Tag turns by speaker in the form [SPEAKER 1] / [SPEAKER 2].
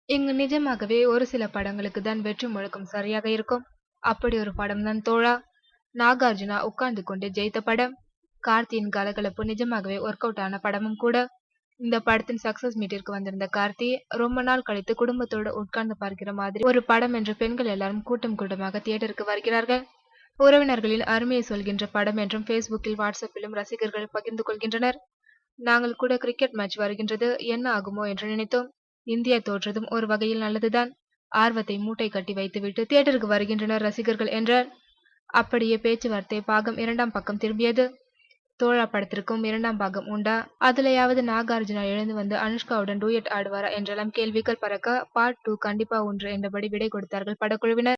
[SPEAKER 1] இங்கு நிஜமாகவே ஒரு சில படங்களுக்கு தான் வெற்றி முழக்கம் சரியாக இருக்கும். அப்படி ஒரு படம் தான் தோழா. நாகார்ஜுனா உட்கார்ந்து கொண்டு ஜெயித்த படம். கார்த்தியின் கலகலப்பு நிஜமாகவே ஒர்க் அவுட் ஆன படமும் கூட. இந்த படத்தின் சக்சஸ் மீட்டிற்கு வந்திருந்த கார்த்தி ரொம்ப நாள் கழித்து குடும்பத்தோடு உட்கார்ந்து பார்க்கிற மாதிரி ஒரு படம் என்று பெண்கள் எல்லாரும் கூட்டம் கூட்டமாக தியேட்டருக்கு வருகிறார்கள். உறவினர்களின் அருமையை சொல்கின்ற படம் என்றும் ஃபேஸ்புக்கில் வாட்ஸ்அப்பிலும் ரசிகர்கள் பகிர்ந்து கொள்கின்றனர். நாங்கள் கூட கிரிக்கெட் மேட்ச் வருகின்றது, என்ன ஆகுமோ என்று நினைத்தோம். இந்தியா தோற்றதும் ஒரு வகையில் நல்லதுதான். ஆர்வத்தை மூட்டை கட்டி வைத்துவிட்டு தியேட்டருக்கு வருகின்றனர் ரசிகர்கள் என்றார். அப்படியே பேச்சுவார்த்தை பாகம் 2ஆம் பக்கம் திரும்பியது. தோழா படத்திற்கும் 2ஆம் பாகம் உண்டா? அதுலயாவது நாகார்ஜுனா எழுந்து வந்து அனுஷ்காவுடன் டூயட் ஆடுவாரா என்றெல்லாம் கேள்விகள் பறக்க, பார்ட் 2 கண்டிப்பா உண்டு என்றபடி விடை கொடுத்தார்கள் படக்குழுவினர்.